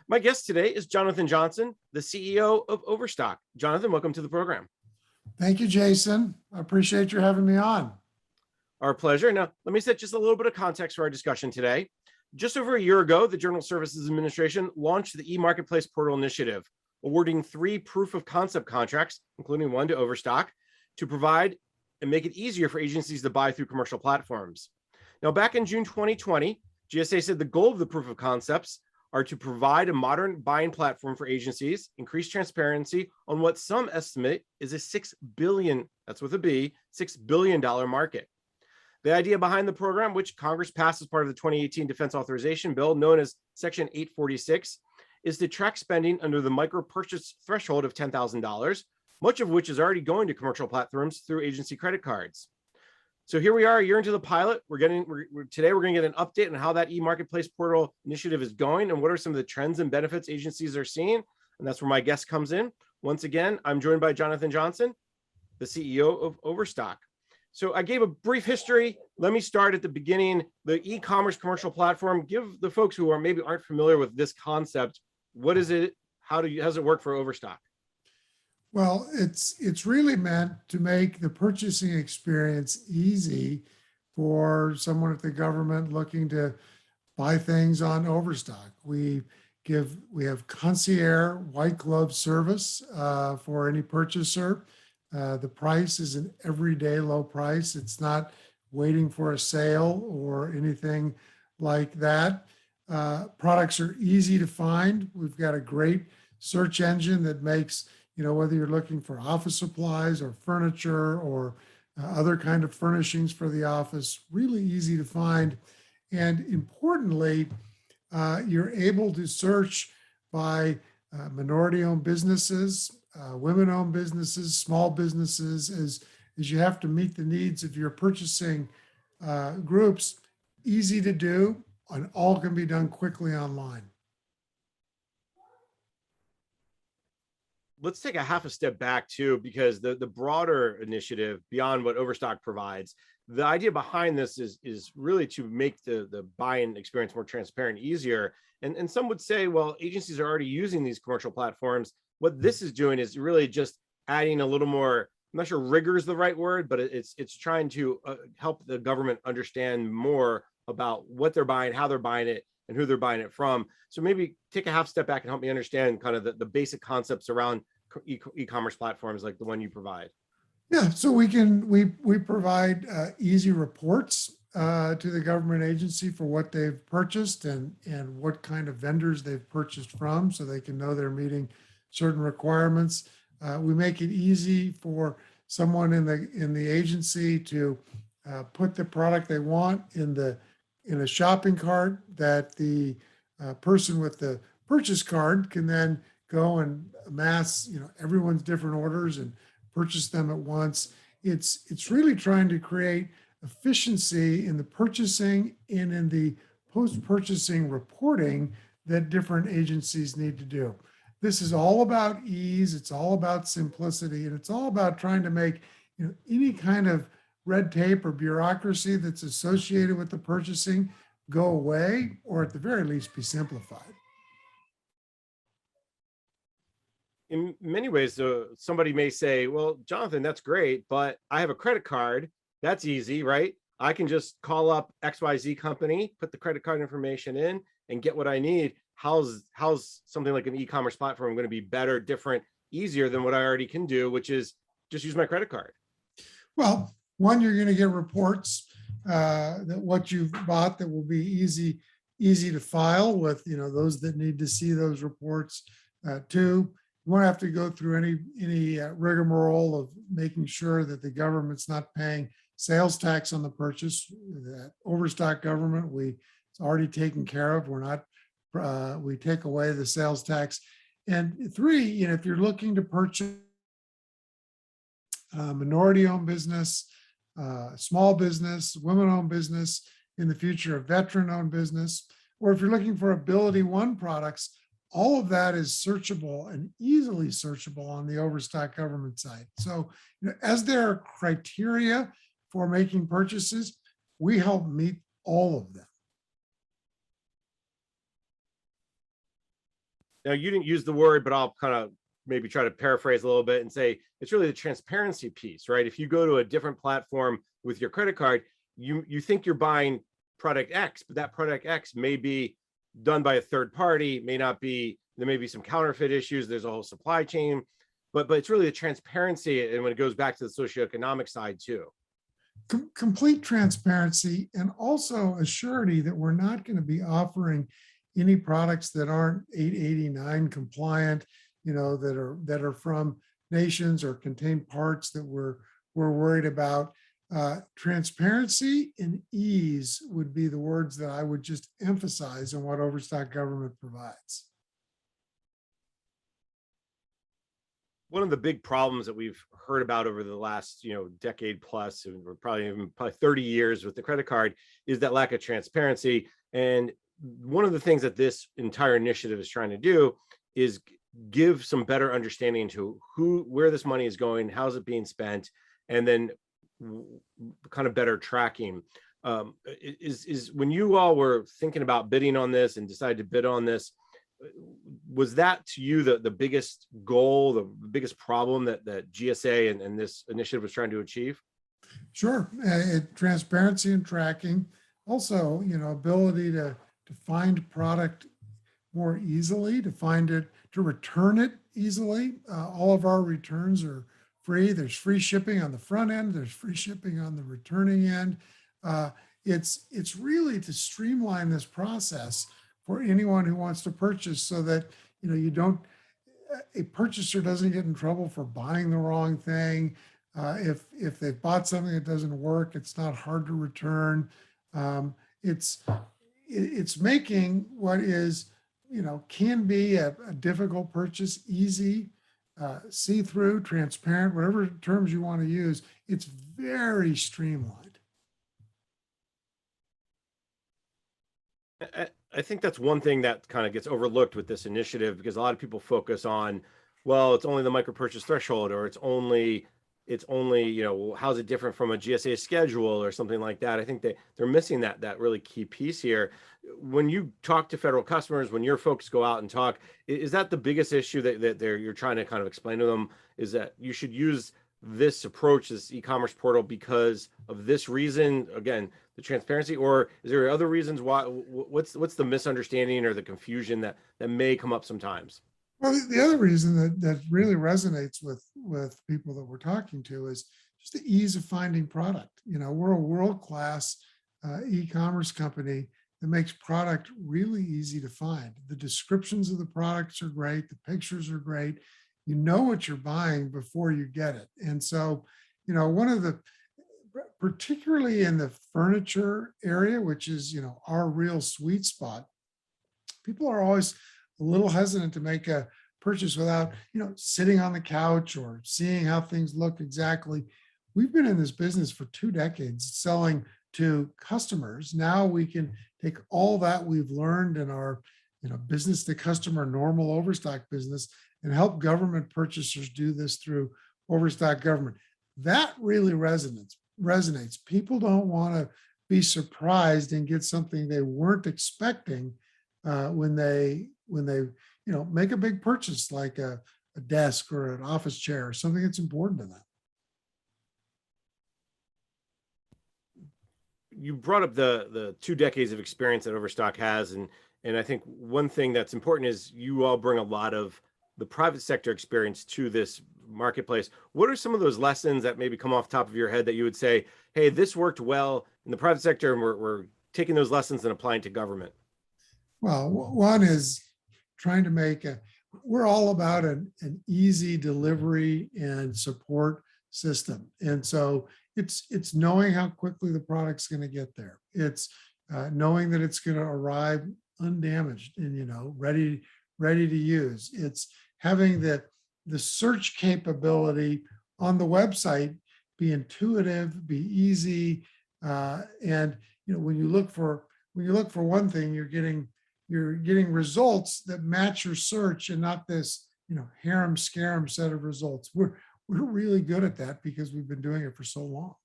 My guest today is Jonathan Johnson, the CEO of Overstock. Jonathan, welcome to the program. Thank you, Jason. I appreciate you having me on. Our pleasure. Now, let me set just a little bit of context for our discussion today. Just over a year ago, the Journal Services Administration launched the e-marketplace portal initiative, awarding 3 proof of concept contracts, including one to Overstock, to provide and make it easier for agencies to buy through commercial platforms. Now, back in June 2020, GSA said the goal of the proof of concepts are to provide a modern buying platform for agencies, increase transparency on what some estimate is a $6 billion, that's with a B, $6 billion market. The idea behind the program, which Congress passed as part of the 2018 Defense Authorization Bill, known as Section 846, is to track spending under the micro purchase threshold of $10,000, much of which is already going to commercial platforms through agency credit cards. So here we are a year into the pilot. Today we're going to get an update on how that e-marketplace portal initiative is going and what are some of the trends and benefits agencies are seeing. And that's where my guest comes in. Once again, I'm joined by Jonathan Johnson, the CEO of Overstock. So I gave a brief history. Let me start at the beginning. The e-commerce commercial platform, give the folks who maybe aren't familiar with this concept, what is it? How does it work for Overstock? Well, it's really meant to make the purchasing experience easy for someone at the government looking to buy things on Overstock. We have concierge white glove service for any purchaser. The price is an everyday low price. It's not waiting for a sale or anything like that. Products are easy to find. We've got a great search engine that makes, whether you're looking for office supplies or furniture or other kind of furnishings for the office, really easy to find. And importantly, you're able to search by minority-owned businesses, women-owned businesses, small businesses, as you have to meet the needs of your purchasing groups. Easy to do, and all can be done quickly online. Let's take a half a step back too, because the broader initiative beyond what Overstock provides, the idea behind this is really to make the buying experience more transparent, easier. And some would say, well, agencies are already using these commercial platforms. What this is doing is really just adding a little more, I'm not sure rigor is the right word, but it's trying to help the government understand more about what they're buying, how they're buying it, and who they're buying it from. So maybe take a half step back and help me understand kind of the basic concepts around e-commerce platforms like the one you provide. Yeah, so we provide easy reports to the government agency for what they've purchased and what kind of vendors they've purchased from, so they can know they're meeting certain requirements. We make it easy for someone in the agency to put the product they want in a shopping cart that the person with the purchase card can then go and amass, everyone's different orders and purchase them at once. It's really trying to create efficiency in the purchasing and in the post-purchasing reporting that different agencies need to do. This is all about ease. It's all about simplicity, and it's all about trying to make any kind of red tape or bureaucracy that's associated with the purchasing go away, or at the very least be simplified. In many ways, somebody may say, well, Jonathan, that's great, but I have a credit card. That's easy, right? I can just call up XYZ company, put the credit card information in, and get what I need. How's something like an e-commerce platform going to be better, different, easier than what I already can do, which is just use my credit card? Well, one, you're going to get reports that what you've bought that will be easy to file with, those that need to see those reports. Two, you won't have to go through any rigmarole of making sure that the government's not paying sales tax on the purchase. That Overstock government, it's already taken care of. We're not, we take away the sales tax. And three, if you're looking to purchase minority-owned business, small business, women-owned business, in the future, a veteran-owned business, or if you're looking for AbilityOne products, all of that is searchable and easily searchable on the Overstock government site. So, as there are criteria for making purchases, we help meet all of them. Now, you didn't use the word, but I'll kind of maybe try to paraphrase a little bit and say it's really the transparency piece, right? If you go to a different platform with your credit card, you think you're buying product X, but that product X may be done by a third party, may not be, there may be some counterfeit issues, there's a whole supply chain, but it's really the transparency, and when it goes back to the socioeconomic side too. Complete transparency, and also a surety that we're not going to be offering any products that aren't 889 compliant, that are from nations or contain parts that we're worried about. Transparency and ease would be the words that I would just emphasize on what Overstock Government provides. One of the big problems that we've heard about over the last, decade plus, or probably 30 years with the credit card, is that lack of transparency. And one of the things that this entire initiative is trying to do is give some better understanding to where this money is going, how's it being spent, and then kind of better tracking. Is when you all were thinking about bidding on this and decided to bid on this, was that to you the biggest goal, the biggest problem that GSA and this initiative was trying to achieve? Sure. Transparency and tracking. Also, ability to find product more easily, to find it, to return it easily. All of our returns are free. There's free shipping on the front end. There's free shipping on the returning end. It's really to streamline this process for anyone who wants to purchase, so that a purchaser doesn't get in trouble for buying the wrong thing. If they've bought something that doesn't work, it's not hard to return. It's making what is, can be a difficult purchase easy, see-through, transparent, whatever terms you want to use. It's very streamlined. I think that's one thing that kind of gets overlooked with this initiative, because a lot of people focus on, well, it's only the micro purchase threshold, or it's only, how's it different from a GSA schedule or something like that. I think they're missing that really key piece here. When you talk to federal customers, when your folks go out and talk, is that the biggest issue that you're trying to kind of explain to them, is that you should use this approach, this e-commerce portal, because of this reason, again, the transparency, or is there other reasons why? What's the misunderstanding or the confusion that may come up sometimes? Well, the other reason that really resonates with people that we're talking to is just the ease of finding product. We're a world-class e-commerce company that makes product really easy to find. The descriptions of the products are great. The pictures are great. You know what you're buying before you get it. And so, one of the, particularly in the furniture area, which is, our real sweet spot, people are always a little hesitant to make a purchase without, sitting on the couch or seeing how things look exactly. We've been in this business for 2 decades selling to customers. Now we can take all that we've learned in our, business to customer normal Overstock business and help government purchasers do this through Overstock Government. That really resonates. People don't want to be surprised and get something they weren't expecting when they make a big purchase, like a desk or an office chair or something that's important to them. You brought up the 2 decades of experience that Overstock has, and I think one thing that's important is you all bring a lot of the private sector experience to this marketplace. What are some of those lessons that maybe come off the top of your head that you would say, hey, this worked well in the private sector, and we're taking those lessons and applying to government? Well, one is trying to we're all about an easy delivery and support system. And so it's knowing how quickly the product's going to get there. It's knowing that it's going to arrive undamaged and, ready to use. It's having the search capability on the website be intuitive, be easy. And, when you look for one thing, you're getting results that match your search, and not this, harem scarum set of results. We're really good at that because we've been doing it for so long.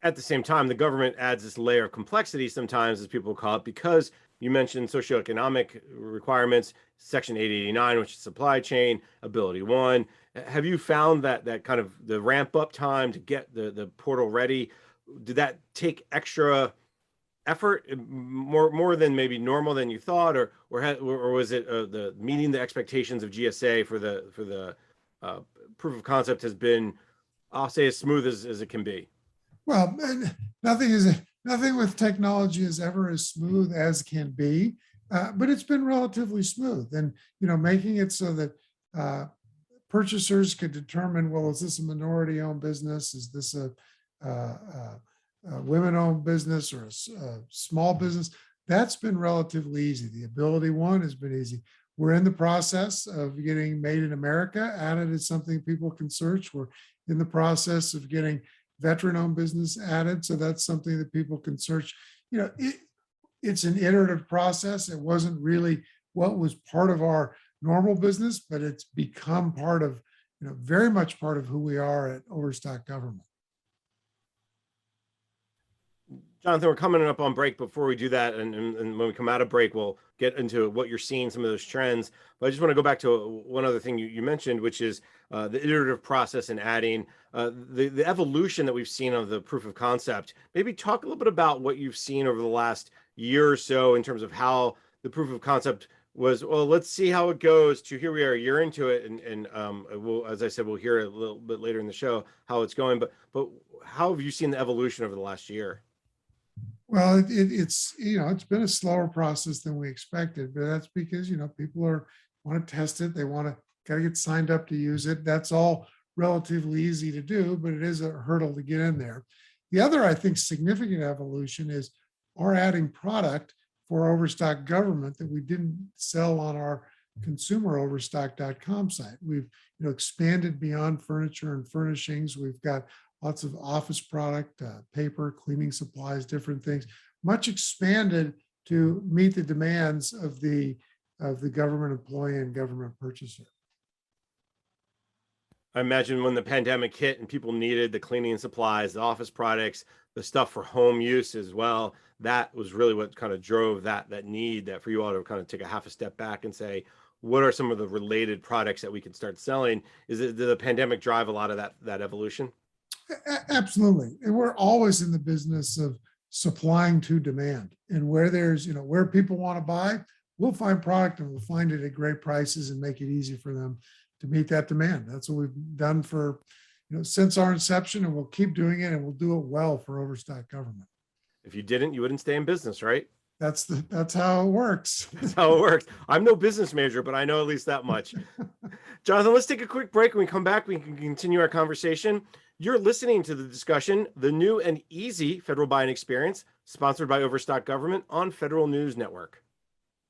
At the same time, the government adds this layer of complexity sometimes, as people call it, because you mentioned socioeconomic requirements, Section 889, which is supply chain, Ability One. Have you found that kind of the ramp up time to get the portal ready, did that take extra effort, more than maybe normal than you thought, or was it the meeting the expectations of GSA for the proof of concept has been, I'll say, as smooth as it can be? Well, and nothing with technology is ever as smooth as can be, but it's been relatively smooth. And making it so that purchasers could determine, well, is this a minority-owned business? Is this a women-owned business or a small business? That's been relatively easy. The Ability One has been easy. We're in the process of getting Made in America added as something people can search. We're in the process of getting veteran-owned business added, so that's something that people can search. It's an iterative process. It wasn't really what was part of our normal business, but it's become part of, very much part of who we are at Overstock Government. Jonathan, we're coming up on break. Before we do that, and when we come out of break, we'll get into what you're seeing, some of those trends. But I just want to go back to one other thing you mentioned, which is the iterative process and adding the evolution that we've seen of the proof of concept. Maybe talk a little bit about what you've seen over the last year or so in terms of how the proof of concept was, well, let's see how it goes, to here we are a year into it. And we'll, as I said, we'll hear a little bit later in the show how it's going. But how have you seen the evolution over the last year? Well, it's been a slower process than we expected, but that's because people want to test it. They got to get signed up to use it. That's all relatively easy to do, but it is a hurdle to get in there. The other, I think, significant evolution is our adding product for Overstock Government that we didn't sell on our consumeroverstock.com site. We've expanded beyond furniture and furnishings. We've got lots of office product, paper, cleaning supplies, different things, much expanded to meet the demands of the government employee and government purchaser. I imagine when the pandemic hit and people needed the cleaning supplies, the office products, the stuff for home use as well, that was really what kind of drove that need, that for you all to kind of take a half a step back and say, what are some of the related products that we can start selling? Did the pandemic drive a lot of that evolution? Absolutely. And we're always in the business of supplying to demand. And where there's, where people want to buy, we'll find product and we'll find it at great prices and make it easy for them to meet that demand. That's what we've done for, since our inception, and we'll keep doing it, and we'll do it well for Overstock Government. If you didn't, you wouldn't stay in business, right? That's how it works. That's how it works. I'm no business major, but I know at least that much. Jonathan, let's take a quick break. When we come back, we can continue our conversation. You're listening to the discussion, The New and Easy Federal Buying Experience, sponsored by Overstock Government on Federal News Network.